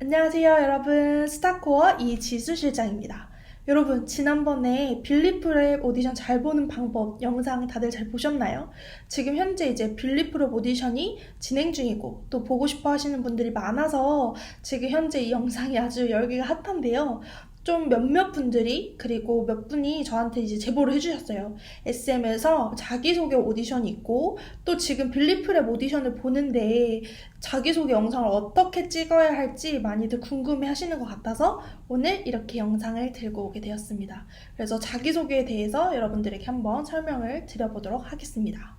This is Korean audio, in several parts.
안녕하세요 여러분, 스타코어 이지수 실장입니다. 여러분, 지난번에 빌리프랩 오디션 잘 보는 방법 영상 다들 잘 보셨나요? 지금 현재 이제 빌리프랩 오디션이 진행 중이고 또 보고 싶어 하시는 분들이 많아서 지금 현재 이 영상이 아주 열기가 핫한데요. 좀 몇몇 분들이 그리고 몇 분이 저한테 이제 제보를 해주셨어요. SM에서 자기소개 오디션이 있고 또 지금 빌리프랩 오디션을 보는데 자기소개 영상을 어떻게 찍어야 할지 많이들 궁금해 하시는 것 같아서 오늘 이렇게 영상을 들고 오게 되었습니다. 그래서 자기소개에 대해서 여러분들에게 한번 설명을 드려보도록 하겠습니다.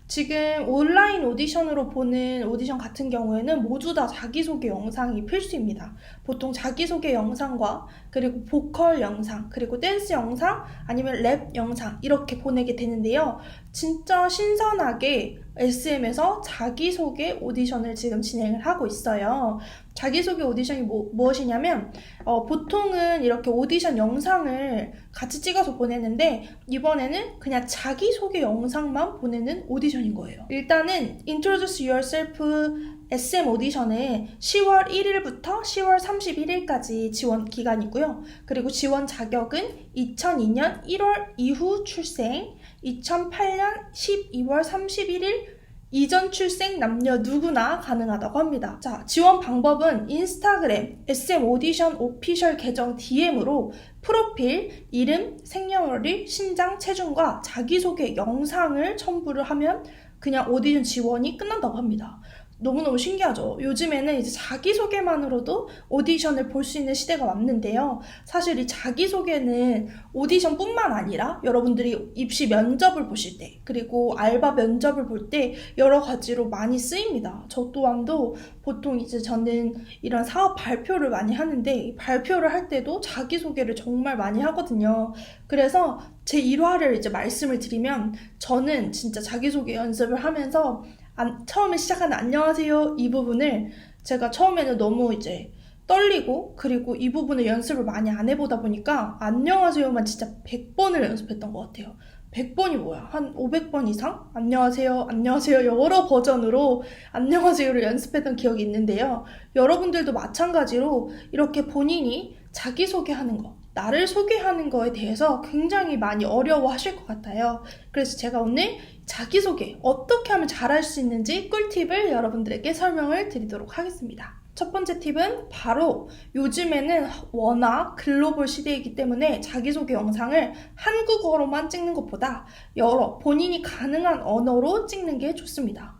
지금 온라인 오디션으로 보는 오디션 같은 경우에는 모두 다 자기소개 영상이 필수입니다. 보통 자기소개 영상과 그리고 보컬 영상, 그리고 댄스 영상, 아니면 랩 영상 이렇게 보내게 되는데요. 진짜 신선하게 SM에서 자기소개 오디션을 지금 진행을 하고 있어요. 자기소개 오디션이 무엇이냐면 보통은 이렇게 오디션 영상을 같이 찍어서 보내는데 이번에는 그냥 자기소개 영상만 보내는 오디션인 거예요. 일단은 Introduce Yourself SM 오디션은 10월 1일부터 10월 31일까지 지원 기간이고요. 그리고 지원 자격은 2002년 1월 이후 출생, 2008년 12월 31일 이전 출생 남녀 누구나 가능하다고 합니다. 자, 지원 방법은 인스타그램 SM 오디션 오피셜 계정 DM으로 프로필, 이름, 생년월일, 신장, 체중과 자기소개 영상을 첨부를 하면 그냥 오디션 지원이 끝난다고 합니다. 너무너무 신기하죠? 요즘에는 이제 자기소개만으로도 오디션을 볼 수 있는 시대가 왔는데요. 사실 이 자기소개는 오디션뿐만 아니라 여러분들이 입시 면접을 보실 때, 그리고 알바 면접을 볼 때 여러 가지로 많이 쓰입니다. 저 또한도 보통 이제 저는 이런 사업 발표를 많이 하는데 발표를 할 때도 자기소개를 정말 많이 하거든요. 그래서 제 일화를 이제 말씀을 드리면 저는 진짜 자기소개 연습을 하면서 처음에 시작하는 안녕하세요 이 부분을 제가 처음에는 너무 이제 떨리고 그리고 이 부분을 연습을 많이 안 해보다 보니까 안녕하세요만 진짜 100번을 연습했던 것 같아요. 100번이 뭐야? 한 500번 이상? 안녕하세요, 안녕하세요 여러 버전으로 안녕하세요를 연습했던 기억이 있는데요. 여러분들도 마찬가지로 이렇게 본인이 자기소개하는 거, 나를 소개하는 거에 대해서 굉장히 많이 어려워하실 것 같아요. 그래서 제가 오늘 자기소개 어떻게 하면 잘할 수 있는지 꿀팁을 여러분들에게 설명을 드리도록 하겠습니다. 첫 번째 팁은 바로 요즘에는 워낙 글로벌 시대이기 때문에 자기소개 영상을 한국어로만 찍는 것보다 여러 본인이 가능한 언어로 찍는 게 좋습니다.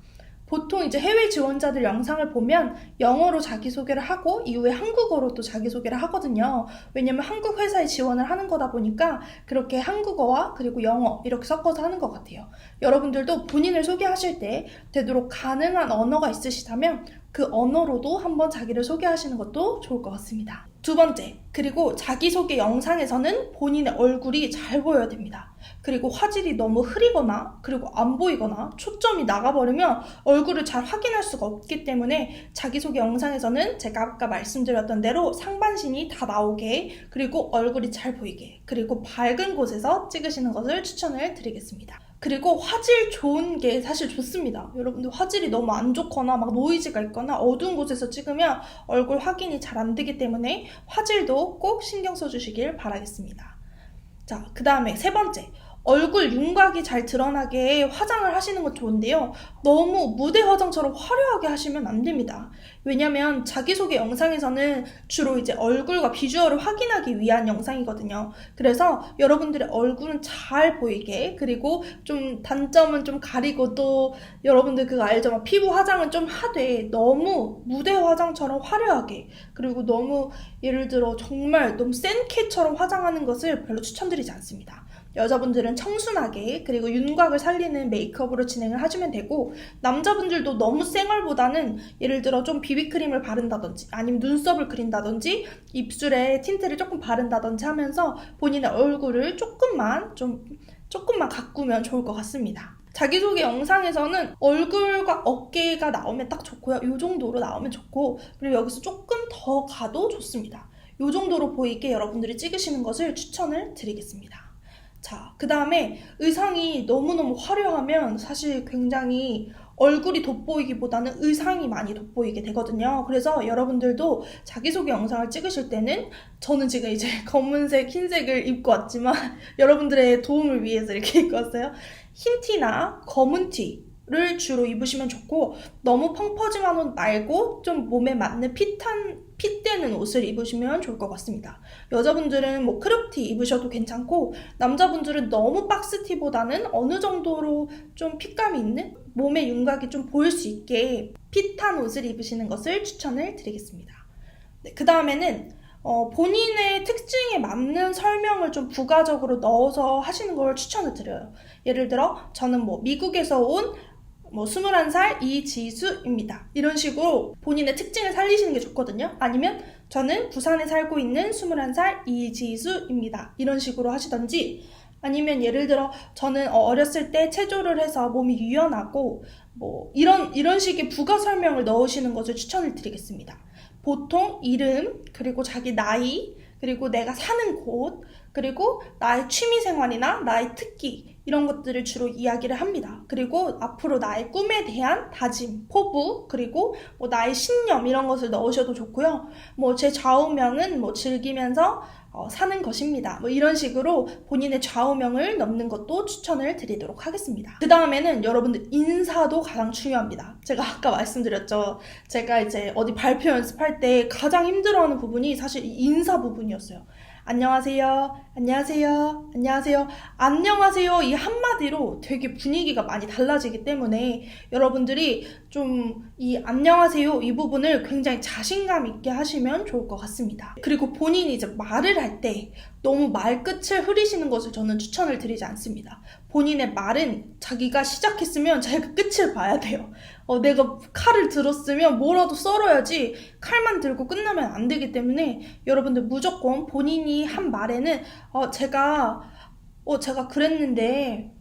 보통 이제 해외 지원자들 영상을 보면 영어로 자기소개를 하고 이후에 한국어로 또 자기소개를 하거든요. 왜냐면 한국 회사에 지원을 하는 거다 보니까 그렇게 한국어와 그리고 영어 이렇게 섞어서 하는 것 같아요. 여러분들도 본인을 소개하실 때 되도록 가능한 언어가 있으시다면 그 언어로도 한번 자기를 소개하시는 것도 좋을 것 같습니다. 두 번째, 그리고 자기소개 영상에서는 본인의 얼굴이 잘 보여야 됩니다. 그리고 화질이 너무 흐리거나 그리고 안 보이거나 초점이 나가버리면 얼굴을 잘 확인할 수가 없기 때문에 자기소개 영상에서는 제가 아까 말씀드렸던 대로 상반신이 다 나오게 그리고 얼굴이 잘 보이게 그리고 밝은 곳에서 찍으시는 것을 추천을 드리겠습니다. 그리고 화질 좋은 게 사실 좋습니다. 여러분들 화질이 너무 안 좋거나 막 노이즈가 있거나 어두운 곳에서 찍으면 얼굴 확인이 잘 안 되기 때문에 화질도 꼭 신경 써주시길 바라겠습니다. 자, 그 다음에 세 번째. 얼굴 윤곽이 잘 드러나게 화장을 하시는 건 좋은데요. 너무 무대 화장처럼 화려하게 하시면 안 됩니다. 왜냐면 자기소개 영상에서는 주로 이제 얼굴과 비주얼을 확인하기 위한 영상이거든요. 그래서 여러분들의 얼굴은 잘 보이게 그리고 좀 단점은 좀 가리고 또 여러분들 그거 알죠? 막 피부 화장은 좀 하되 너무 무대 화장처럼 화려하게 그리고 너무 예를 들어 정말 너무 센 캐처럼 화장하는 것을 별로 추천드리지 않습니다. 여자분들은 청순하게 그리고 윤곽을 살리는 메이크업으로 진행을 하시면 되고 남자분들도 너무 쌩얼보다는 예를 들어 좀 비비크림을 바른다든지 아니면 눈썹을 그린다든지 입술에 틴트를 조금 바른다든지 하면서 본인의 얼굴을 조금만 가꾸면 좋을 것 같습니다. 자기소개 영상에서는 얼굴과 어깨가 나오면 딱 좋고요. 이 정도로 나오면 좋고 그리고 여기서 조금 더 가도 좋습니다. 이 정도로 보이게 여러분들이 찍으시는 것을 추천을 드리겠습니다. 자, 그 다음에 의상이 너무너무 화려하면 사실 굉장히 얼굴이 돋보이기보다는 의상이 많이 돋보이게 되거든요. 그래서 여러분들도 자기소개 영상을 찍으실 때는 저는 지금 이제 검은색, 흰색을 입고 왔지만 여러분들의 도움을 위해서 이렇게 입고 왔어요. 흰 티나 검은 티를 주로 입으시면 좋고 너무 펑퍼짐한 옷 말고 좀 몸에 맞는 핏되는 옷을 입으시면 좋을 것 같습니다. 여자분들은 뭐 크롭티 입으셔도 괜찮고 남자분들은 너무 박스티보다는 어느 정도로 좀 핏감이 있는 몸의 윤곽이 좀 보일 수 있게 핏한 옷을 입으시는 것을 추천을 드리겠습니다. 네, 그 다음에는 본인의 특징에 맞는 설명을 좀 부가적으로 넣어서 하시는 걸 추천을 드려요. 예를 들어 저는 뭐 미국에서 온 21살 이지수입니다. 이런 식으로 본인의 특징을 살리시는 게 좋거든요. 아니면 저는 부산에 살고 있는 21살 이지수입니다. 이런 식으로 하시던지 아니면 예를 들어 저는 어렸을 때 체조를 해서 몸이 유연하고 뭐 이런 식의 부가 설명을 넣으시는 것을 추천을 드리겠습니다. 보통 이름, 그리고 자기 나이, 그리고 내가 사는 곳, 그리고 나의 취미생활이나 나의 특기 이런 것들을 주로 이야기를 합니다. 그리고 앞으로 나의 꿈에 대한 다짐, 포부, 그리고 뭐 나의 신념 이런 것을 넣으셔도 좋고요. 뭐 제 좌우명은 뭐 즐기면서 사는 것입니다. 뭐 이런 식으로 본인의 좌우명을 넣는 것도 추천을 드리도록 하겠습니다. 그 다음에는 여러분들 인사도 가장 중요합니다. 제가 아까 말씀드렸죠. 제가 이제 어디 발표 연습할 때 가장 힘들어하는 부분이 사실 이 인사 부분이었어요. 안녕하세요, 안녕하세요, 안녕하세요, 안녕하세요 이 한마디로 되게 분위기가 많이 달라지기 때문에 여러분들이 좀 이 안녕하세요 이 부분을 굉장히 자신감 있게 하시면 좋을 것 같습니다. 그리고 본인이 이제 말을 할 때 너무 말끝을 흐리시는 것을 저는 추천을 드리지 않습니다. 본인의 말은 자기가 시작했으면 자기가 끝을 봐야 돼요. 내가 칼을 들었으면 뭐라도 썰어야지 칼만 들고 끝나면 안 되기 때문에 여러분들 무조건 본인이 한 말에는 제가 그랬는데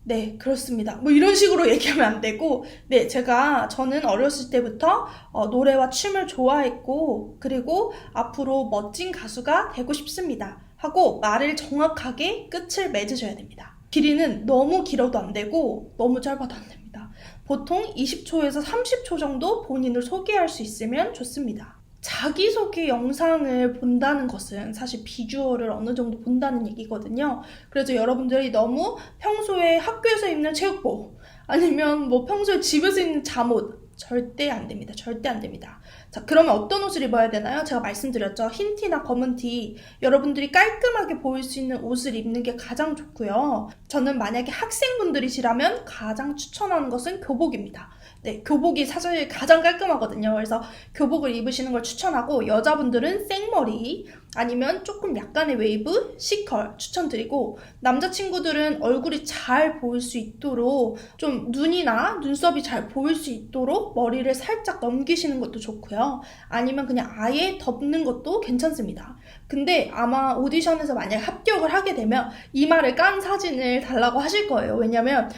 네, 그렇습니다. 뭐 이런 식으로 얘기하면 안 되고, 네, 저는 어렸을 때부터 노래와 춤을 좋아했고, 그리고 앞으로 멋진 가수가 되고 싶습니다. 하고 말을 정확하게 끝을 맺으셔야 됩니다. 길이는 너무 길어도 안 되고, 너무 짧아도 안 됩니다. 보통 20초에서 30초 정도 본인을 소개할 수 있으면 좋습니다. 자기소개 영상을 본다는 것은 사실 비주얼을 어느 정도 본다는 얘기거든요. 그래서 여러분들이 너무 평소에 학교에서 입는 체육복 아니면 뭐 평소에 집에서 입는 잠옷 절대 안 됩니다. 절대 안 됩니다. 자, 그러면 어떤 옷을 입어야 되나요? 제가 말씀드렸죠. 흰 티나 검은 티. 여러분들이 깔끔하게 보일 수 있는 옷을 입는 게 가장 좋고요. 저는 만약에 학생분들이시라면 가장 추천하는 것은 교복입니다. 네, 교복이 사실 가장 깔끔하거든요. 그래서 교복을 입으시는 걸 추천하고 여자분들은 생머리 아니면 조금 약간의 웨이브, C컬 추천드리고 남자친구들은 얼굴이 잘 보일 수 있도록 좀 눈이나 눈썹이 잘 보일 수 있도록 머리를 살짝 넘기시는 것도 좋고요. 아니면 그냥 아예 덮는 것도 괜찮습니다. 근데 아마 오디션에서 만약에 합격을 하게 되면 이마를 깐 사진을 달라고 하실 거예요. 왜냐면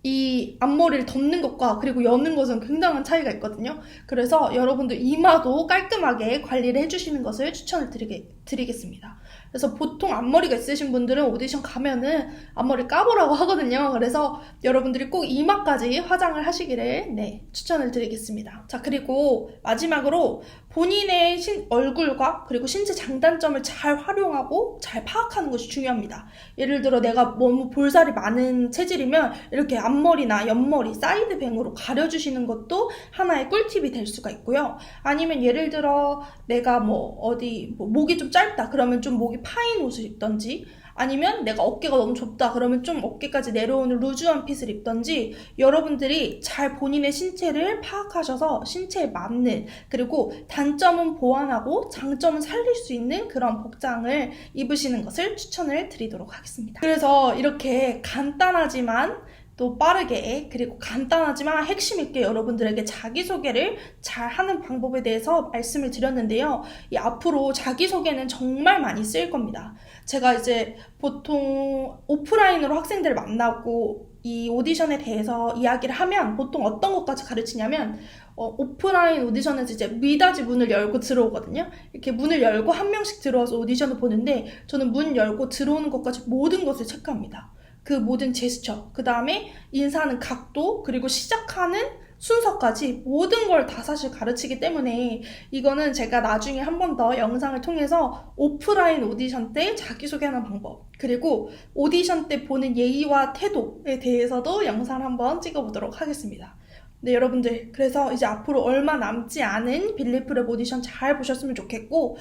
이 앞머리를 덮는 것과 그리고 여는 것은 굉장한 차이가 있거든요. 그래서 여러분들 이마도 깔끔하게 관리를 해주시는 것을 추천을 드리겠습니다. 그래서 보통 앞머리가 있으신 분들은 오디션 가면은 앞머리 까보라고 하거든요. 그래서 여러분들이 꼭 이마까지 화장을 하시기를 추천을 드리겠습니다. 자, 그리고 마지막으로 본인의 얼굴과 그리고 신체 장단점을 잘 활용하고 잘 파악하는 것이 중요합니다. 예를 들어 내가 너무 볼살이 많은 체질이면 이렇게 앞머리나 옆머리, 사이드뱅으로 가려주시는 것도 하나의 꿀팁이 될 수가 있고요. 아니면 예를 들어 내가 목이 좀 짧다 그러면 좀 목이 파인 옷을 입던지 아니면 내가 어깨가 너무 좁다 그러면 좀 어깨까지 내려오는 루즈한 핏을 입던지 여러분들이 잘 본인의 신체를 파악하셔서 신체에 맞는 그리고 단점은 보완하고 장점은 살릴 수 있는 그런 복장을 입으시는 것을 추천을 드리도록 하겠습니다. 그래서 이렇게 간단하지만 또 빠르게 그리고 간단하지만 핵심 있게 여러분들에게 자기소개를 잘 하는 방법에 대해서 말씀을 드렸는데요. 이 앞으로 자기소개는 정말 많이 쓰일 겁니다. 제가 이제 보통 오프라인으로 학생들을 만나고 이 오디션에 대해서 이야기를 하면 보통 어떤 것까지 가르치냐면 오프라인 오디션에서 이제 미닫이 문을 열고 들어오거든요. 이렇게 문을 열고 한 명씩 들어와서 오디션을 보는데 저는 문 열고 들어오는 것까지 모든 것을 체크합니다. 그 모든 제스처, 그 다음에 인사하는 각도, 그리고 시작하는 순서까지 모든 걸 다 사실 가르치기 때문에 이거는 제가 나중에 한 번 더 영상을 통해서 오프라인 오디션 때 자기소개하는 방법, 그리고 오디션 때 보는 예의와 태도에 대해서도 영상을 한번 찍어보도록 하겠습니다. 네, 여러분들, 그래서 이제 앞으로 얼마 남지 않은 빌리프랩 오디션 잘 보셨으면 좋겠고,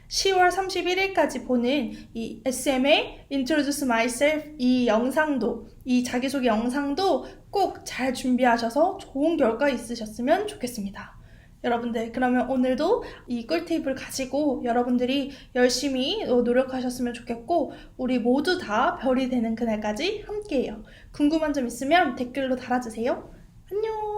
10월 31일까지 보는 이 SM의 Introduce Myself 이 영상도, 이 자기소개 영상도 꼭 잘 준비하셔서 좋은 결과 있으셨으면 좋겠습니다. 여러분들, 그러면 오늘도 이 꿀팁을 가지고 여러분들이 열심히 노력하셨으면 좋겠고, 우리 모두 다 별이 되는 그날까지 함께해요. 궁금한 점 있으면 댓글로 달아주세요. 안녕!